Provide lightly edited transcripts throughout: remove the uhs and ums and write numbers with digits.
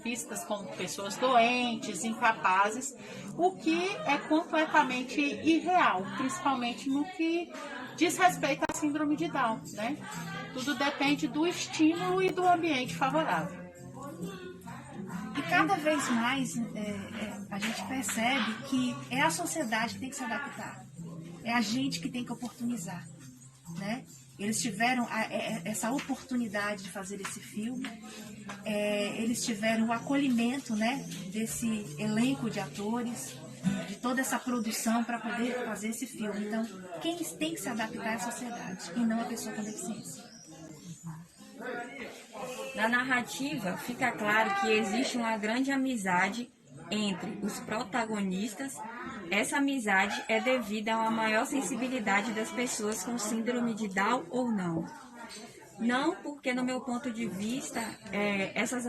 vistas como pessoas doentes, incapazes, o que é completamente irreal, principalmente no que diz respeito à síndrome de Down, né? Tudo depende do estímulo e do ambiente favorável. E cada vez mais a gente percebe que é a sociedade que tem que se adaptar, é a gente que tem que oportunizar, né? Eles tiveram essa oportunidade de fazer esse filme, eles tiveram o acolhimento, né, desse elenco de atores, de toda essa produção para poder fazer esse filme. Então, quem tem que se adaptar é a sociedade e não a pessoa com deficiência. Na narrativa, fica claro que existe uma grande amizade entre os protagonistas. Essa amizade é devida a uma maior sensibilidade das pessoas com síndrome de Down ou não. Não porque, no meu ponto de vista, essas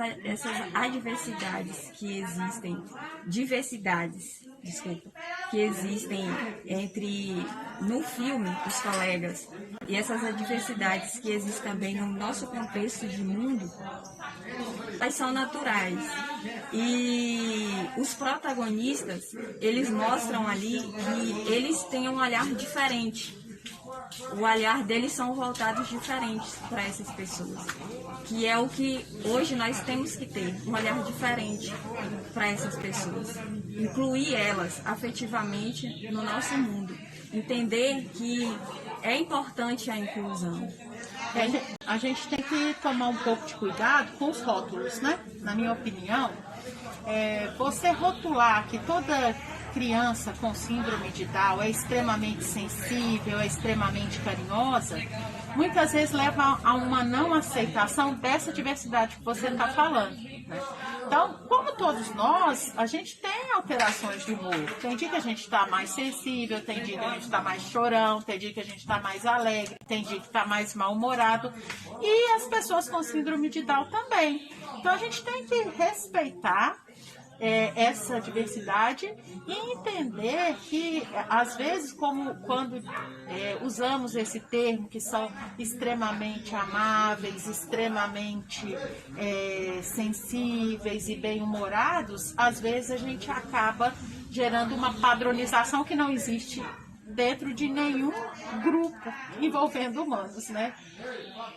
adversidades que existem, que existem no filme, os colegas, e essas adversidades que existem também no nosso contexto de mundo, elas são naturais. E os protagonistas, eles mostram ali que eles têm um olhar diferente. O olhar deles são voltados diferentes para essas pessoas, que é o que hoje nós temos que ter, um olhar diferente para essas pessoas, incluir elas afetivamente no nosso mundo, entender que é importante a inclusão. A gente tem que tomar um pouco de cuidado com os rótulos, né? Na minha opinião, você rotular que toda criança com síndrome de Down é extremamente sensível, é extremamente carinhosa, muitas vezes leva a uma não aceitação dessa diversidade que você está falando, né? Então, como todos nós, a gente tem alterações de humor. Tem dia que a gente está mais sensível, tem dia que a gente está mais chorão, tem dia que a gente está mais alegre, tem dia que está mais mal-humorado. E as pessoas com síndrome de Down também. Então, a gente tem que respeitar essa diversidade e entender que, às vezes, quando usamos esse termo, que são extremamente amáveis, extremamente sensíveis e bem-humorados, às vezes a gente acaba gerando uma padronização que não existe dentro de nenhum grupo envolvendo humanos, né?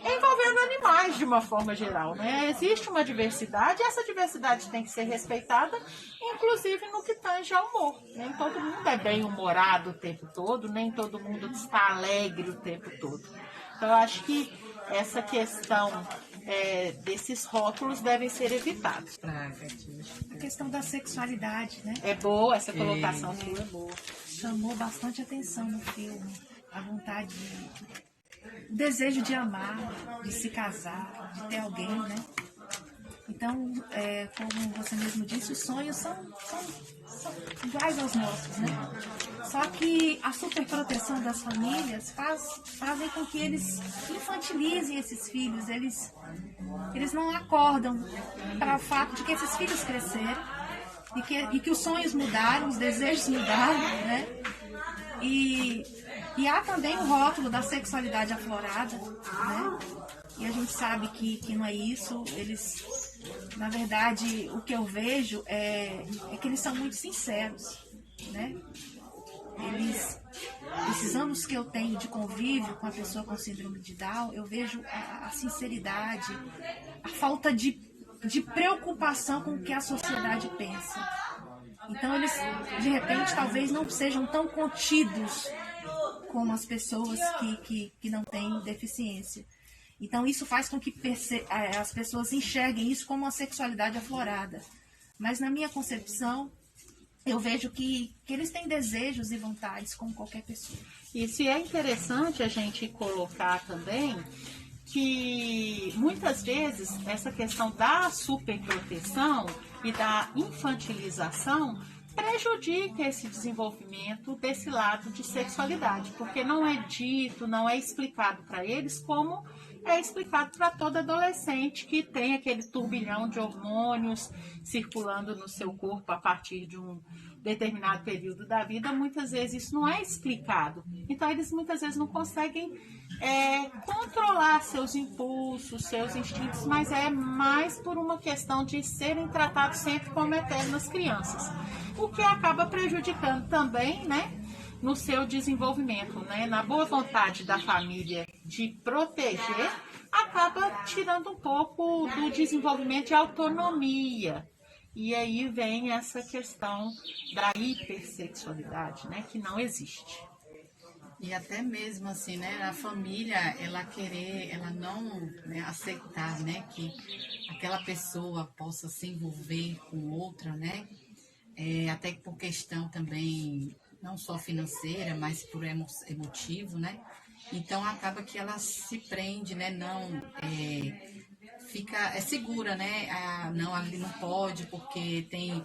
Envolvendo animais de uma forma geral, né? Existe uma diversidade e essa diversidade tem que ser respeitada, inclusive no que tange ao humor. Nem todo mundo é bem-humorado o tempo todo, nem todo mundo está alegre o tempo todo. Então, eu acho que essa questão desses rótulos devem ser evitados. A questão da sexualidade, né? É boa, essa colocação sua é boa. Chamou bastante atenção no filme, a vontade, o desejo de amar, de se casar, de ter alguém, né? Então, como você mesmo disse, os sonhos são iguais aos nossos, né? Só que a superproteção das famílias fazem com que eles infantilizem esses filhos, eles não acordam para o fato de que esses filhos cresceram e que os sonhos mudaram, os desejos mudaram, né? E há também o rótulo da sexualidade aflorada, né? E a gente sabe que não é isso. Eles, na verdade, o que eu vejo é que eles são muito sinceros, né? Esses anos que eu tenho de convívio com a pessoa com síndrome de Down, eu vejo a sinceridade, a falta de preocupação com o que a sociedade pensa. Então eles, de repente, talvez não sejam tão contidos como as pessoas que não têm deficiência. Então isso faz com que as pessoas enxerguem isso como uma sexualidade aflorada. Mas na minha concepção, eu vejo que eles têm desejos e vontades como qualquer pessoa. E se é interessante a gente colocar também que muitas vezes essa questão da superproteção e da infantilização prejudica esse desenvolvimento desse lado de sexualidade, porque não é dito, não é explicado para eles como é explicado para todo adolescente que tem aquele turbilhão de hormônios circulando no seu corpo a partir de um determinado período da vida. Muitas vezes isso não é explicado. Então, eles muitas vezes não conseguem controlar seus impulsos, seus instintos, mas é mais por uma questão de serem tratados sempre como eternas crianças, o que acaba prejudicando também, né, no seu desenvolvimento, né, na boa vontade da família de proteger, acaba tirando um pouco do desenvolvimento de autonomia. E aí vem essa questão da hipersexualidade, né, que não existe. E até mesmo assim, né, a família, ela não, né, aceitar, né, que aquela pessoa possa se envolver com outra, né, até por questão também, não só financeira, mas por emotivo, né, então acaba que ela se prende, né, não, fica segura, né, não, ali não pode porque tem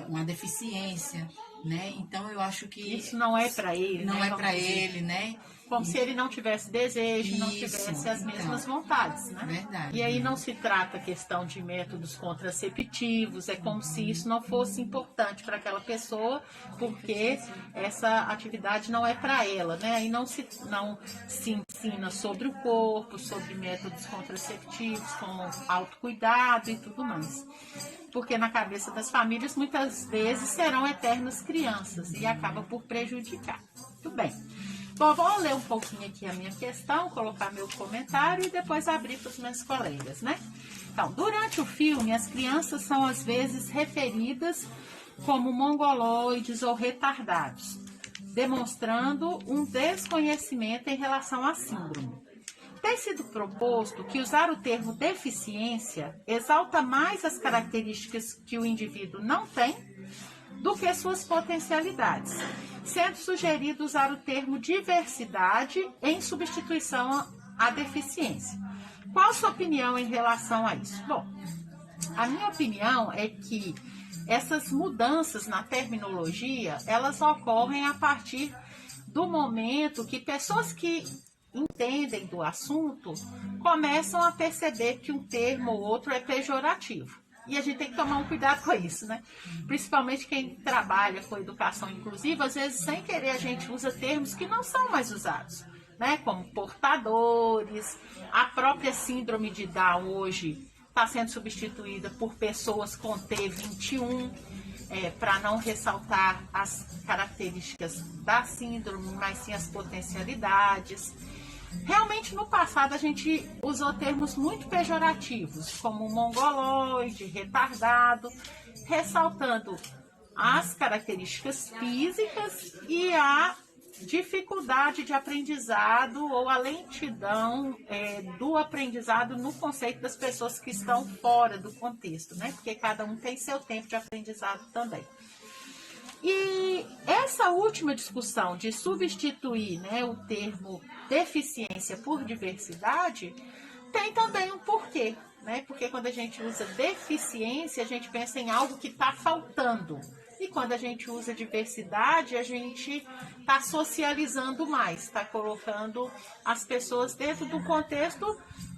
uma deficiência, né? Então eu acho que isso não é para ele, não né? é para ele, né? Como se ele não tivesse desejo, não Isso, tivesse as então, mesmas vontades, né? Verdade. E aí não se trata questão de métodos contraceptivos, é como se isso não fosse importante para aquela pessoa, porque essa atividade não é para ela, né? Aí não se ensina sobre o corpo, sobre métodos contraceptivos, como autocuidado e tudo mais. Porque na cabeça das famílias muitas vezes serão eternas crianças e acaba por prejudicar. Tudo bem. Bom, vou ler um pouquinho aqui a minha questão, colocar meu comentário e depois abrir para os meus colegas, né? Então, durante o filme, as crianças são às vezes referidas como mongoloides ou retardados, demonstrando um desconhecimento em relação à síndrome. Tem sido proposto que usar o termo deficiência exalta mais as características que o indivíduo não tem do que suas potencialidades, sendo sugerido usar o termo diversidade em substituição à deficiência. Qual a sua opinião em relação a isso? Bom, a minha opinião é que essas mudanças na terminologia, elas ocorrem a partir do momento que pessoas que entendem do assunto começam a perceber que um termo ou outro é pejorativo. E a gente tem que tomar um cuidado com isso, né? Principalmente quem trabalha com educação inclusiva, às vezes sem querer a gente usa termos que não são mais usados, né? Como portadores, a própria síndrome de Down hoje está sendo substituída por pessoas com T21, para não ressaltar as características da síndrome, mas sim as potencialidades. Realmente, no passado, a gente usou termos muito pejorativos, como mongoloide, retardado, ressaltando as características físicas e a dificuldade de aprendizado ou a lentidão do aprendizado no conceito das pessoas que estão fora do contexto, né? Porque cada um tem seu tempo de aprendizado também. E essa última discussão de substituir, né, o termo deficiência por diversidade tem também um porquê, né? Porque quando a gente usa deficiência, a gente pensa em algo que está faltando. E quando a gente usa diversidade, a gente está socializando mais, está colocando as pessoas dentro do contexto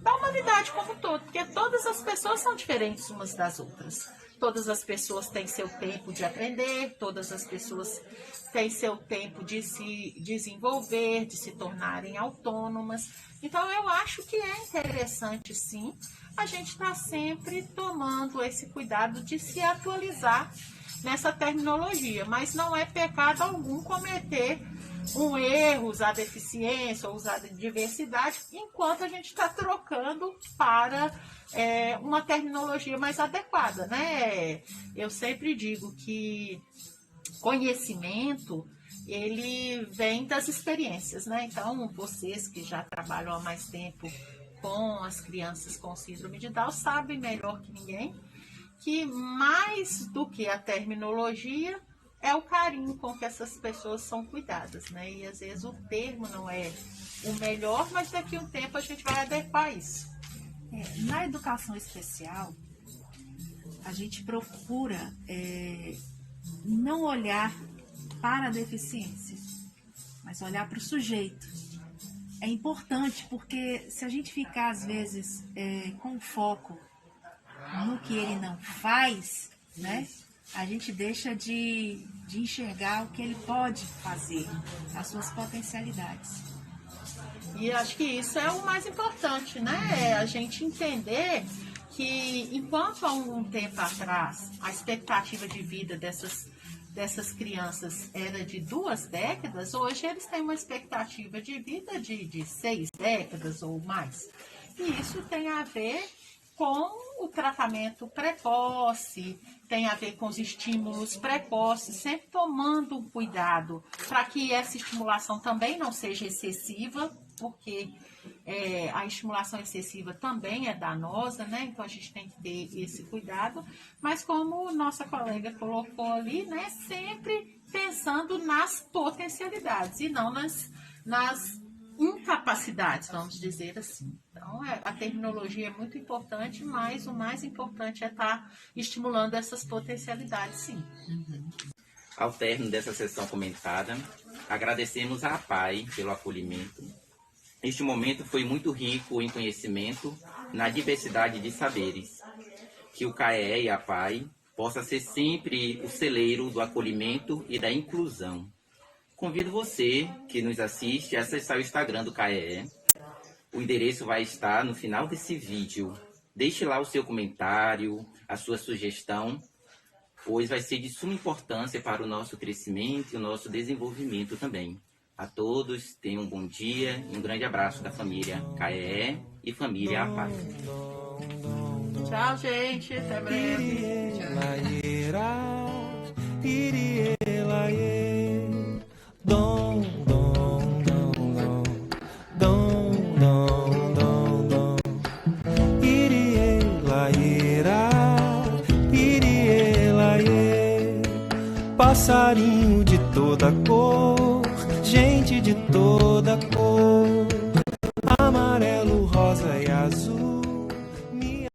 da humanidade como um todo, porque todas as pessoas são diferentes umas das outras. Todas as pessoas têm seu tempo de aprender, todas as pessoas têm seu tempo de se desenvolver, de se tornarem autônomas. Então, eu acho que é interessante, sim, a gente estar sempre tomando esse cuidado de se atualizar nessa terminologia, mas não é pecado algum cometer um erro, usar deficiência ou usar diversidade, enquanto a gente está trocando para uma terminologia mais adequada, né? Eu sempre digo que conhecimento, ele vem das experiências, né? Então, vocês que já trabalham há mais tempo com as crianças com síndrome de Down sabem melhor que ninguém que mais do que a terminologia é o carinho com que essas pessoas são cuidadas, né? E às vezes o termo não é o melhor, mas daqui a um tempo a gente vai adequar isso. Na educação especial, a gente procura não olhar para a deficiência, mas olhar para o sujeito. É importante porque se a gente ficar, às vezes, com foco no que ele não faz, né, a gente deixa de enxergar o que ele pode fazer, as suas potencialidades. E acho que isso é o mais importante, né? É a gente entender que, enquanto há um tempo atrás a expectativa de vida dessas crianças era de 2 décadas, hoje eles têm uma expectativa de vida de 6 décadas ou mais. E isso tem a ver com o tratamento precoce, tem a ver com os estímulos precoces, sempre tomando um cuidado para que essa estimulação também não seja excessiva, porque a estimulação excessiva também é danosa, né? Então a gente tem que ter esse cuidado, mas como nossa colega colocou ali, né? Sempre pensando nas potencialidades e não nas incapacidades, vamos dizer assim. Então, a terminologia é muito importante, mas o mais importante é estar estimulando essas potencialidades, sim. Ao término dessa sessão comentada, agradecemos à APAI pelo acolhimento. Este momento foi muito rico em conhecimento, na diversidade de saberes. Que o CAEE e a APAI possa ser sempre o celeiro do acolhimento e da inclusão. Convido você que nos assiste a acessar o Instagram do CAEE. O endereço vai estar no final desse vídeo. Deixe lá o seu comentário, a sua sugestão, pois vai ser de suma importância para o nosso crescimento e o nosso desenvolvimento também. A todos, tenham um bom dia e um grande abraço da família CAEE e família APAI. Tchau, gente. Até breve. Passarinho de toda cor, gente de toda cor.